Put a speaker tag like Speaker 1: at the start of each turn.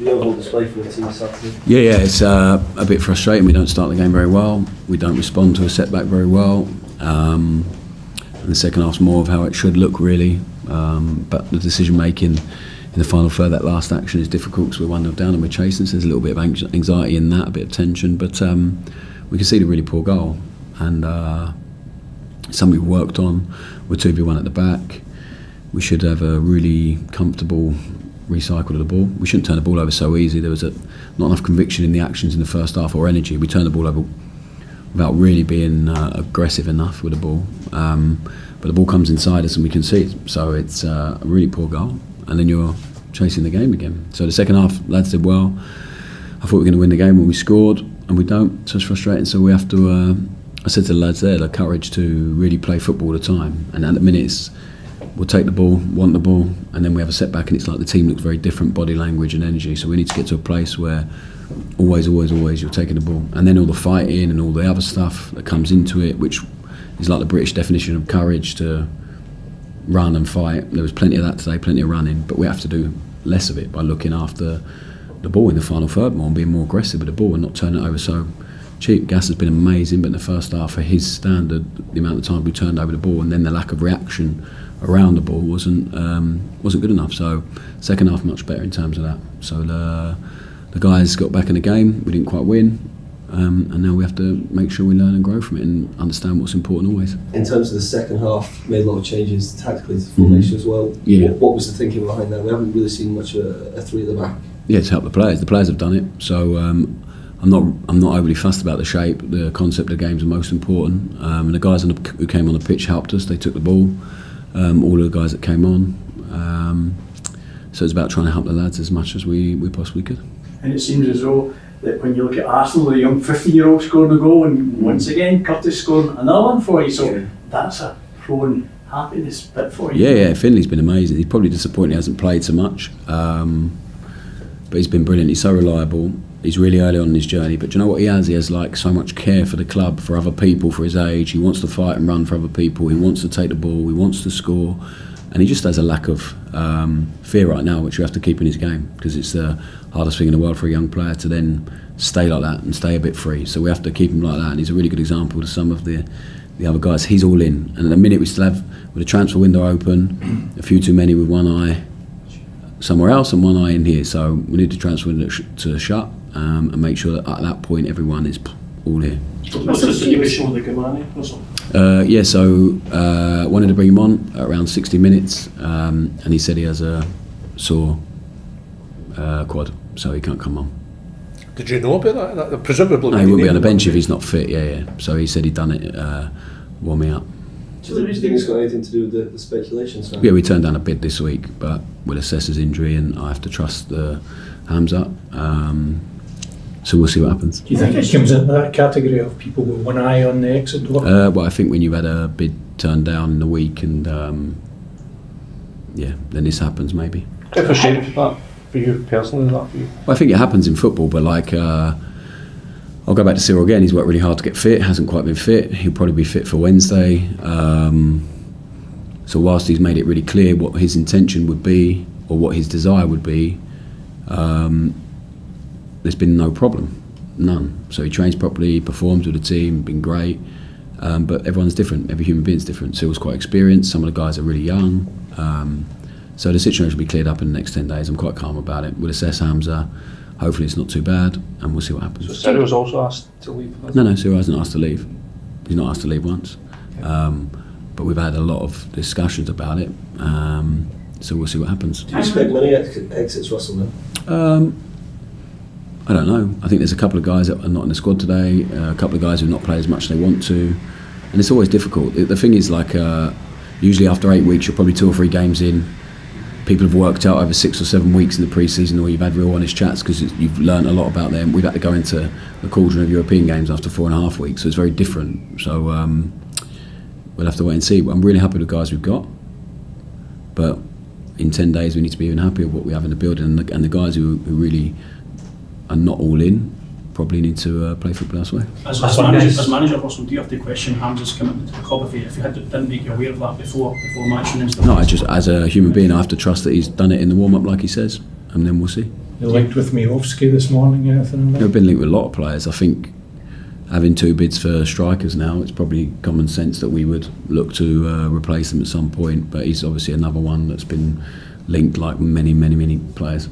Speaker 1: the overall display for the team Saturday?
Speaker 2: Yeah, it's a bit frustrating. We don't start the game very well. We don't respond to a setback very well. And the second half's more of how it should look, really. But the decision making in the final third, that last action, is difficult because we're 1-0 down and we're chasing. So there's a little bit of anxiety in that, a bit of tension. But we can see the really poor goal, and something we've worked on. We're 2v1 at the back. We should have a really comfortable recycle of the ball. We shouldn't turn the ball over so easy. There was not enough conviction in the actions in the first half, or energy. We turned the ball over without really being aggressive enough with the ball. But the ball comes inside us and we can see it. So it's a really poor goal. And then you're chasing the game again. So the second half, lads did well. I thought we were going to win the game when we scored, and we don't. So it's frustrating. So we have to, I said to the lads there, the courage to really play football all the time. And at the minute, we'll take the ball, want the ball, and then we have a setback, and it's like the team looks very different, body language and energy. So we need to get to a place where always you're taking the ball. And then all the fighting and all the other stuff that comes into it, which is like the British definition of courage, to run and fight. There was plenty of that today, plenty of running, but we have to do less of it by looking after the ball in the final third more and being more aggressive with the ball and not turning it over so cheap. Gas has been amazing, but in the first half, for his standard, the amount of time we turned over the ball and then the lack of reaction around the ball wasn't good enough. So second half much better in terms of that. So the guys got back in the game. We didn't quite win. And now we have to make sure we learn and grow from it and understand what's important always.
Speaker 1: In terms of the second half, made a lot of changes tactically to formation as well.
Speaker 2: Yeah.
Speaker 1: What was the thinking behind that? We haven't really seen much of a three at the back.
Speaker 2: Yeah, to help the players. The players have done it. So I'm not overly fussed about the shape. The concept of the games are most important. And the guys who came on the pitch helped us. They took the ball. All of the guys that came on. So it's about trying to help the lads as much as we possibly could.
Speaker 3: And it seems as though that when you look at Arsenal, the young 15-year-old scoring a goal, and once again Curtis scoring another one for you, so that's a thrown happiness bit for you.
Speaker 2: Yeah, Finley's been amazing. He's probably disappointed he hasn't played so much, but he's been brilliant. He's so reliable. He's really early on in his journey, but do you know what he has? He has like so much care for the club, for other people, for his age. He wants to fight and run for other people. He wants to take the ball. He wants to score. And he just has a lack of fear right now, which you have to keep in his game, because it's the hardest thing in the world for a young player to then stay like that and stay a bit free. So we have to keep him like that, and he's a really good example to some of the other guys. He's all in, and at the minute we still have, with the transfer window open, a few too many with one eye somewhere else and one eye in here. So we need the transfer window to shut and make sure that at that point everyone is all here.
Speaker 4: What's the situation with the Gamani, Russell?
Speaker 2: Wanted to bring him on at around 60 minutes, and he said he has a sore quad, so he can't come on.
Speaker 4: Did you know about that? Presumably,
Speaker 2: No, he wouldn't be on the bench if he's not fit. Yeah. So he said he'd done it warming up.
Speaker 1: Do you think it's got anything to do with the speculation? So?
Speaker 2: Yeah, we turned down a bid this week, but we'll assess his injury, and I have to trust the Hamza. So we'll see what happens.
Speaker 3: Do you think it comes into that category of people with one eye on the exit door?
Speaker 2: Well, I think when you've had a bid turned down in a week, and then this happens maybe.
Speaker 4: How frustrating is that for you personally? That for you?
Speaker 2: Well, I think it happens in football, but like I'll go back to Cyril again. He's worked really hard to get fit. Hasn't quite been fit. He'll probably be fit for Wednesday. So whilst he's made it really clear what his intention would be or what his desire would be, there's been no problem, none. So he trains properly, performs with the team, been great. But everyone's different. Every human being's different. Cyril's quite experienced. Some of the guys are really young. So the situation will be cleared up in the next 10 days. I'm quite calm about it. We'll assess Hamza. Hopefully it's not too bad, and we'll see what happens.
Speaker 4: So Cyril was also asked to leave?
Speaker 2: No, Cyril hasn't asked to leave. He's not asked to leave once. But we've had a lot of discussions about it. So we'll see what happens.
Speaker 1: Do you expect many exits, Russell, then?
Speaker 2: I don't know. I think there's a couple of guys that are not in the squad today, a couple of guys who've not played as much as they want to, and it's always difficult. The thing is, like, usually after 8 weeks, you're probably 2 or 3 games in. People have worked out over 6 or 7 weeks in the pre-season, or you've had real honest chats because you've learned a lot about them. We've had to go into the cauldron of European games after 4.5 weeks, so it's very different. So we'll have to wait and see. I'm really happy with the guys we've got, but in 10 days we need to be even happier with what we have in the building, and the guys who really are not all in probably need to play football elsewhere.
Speaker 5: As manager, Russell, do you have to question Hamza's commitment to the club if you didn't make you aware of that before matching him?
Speaker 2: No, I just, as a human being, I have to trust that he's done it in the warm-up like he says, and then we'll see.
Speaker 6: You linked with Miovski this morning, anything like
Speaker 2: We've
Speaker 6: that?
Speaker 2: been linked with a lot of players. I think having 2 bids for strikers now, it's probably common sense that we would look to replace them at some point. But he's obviously another one that's been linked like many players.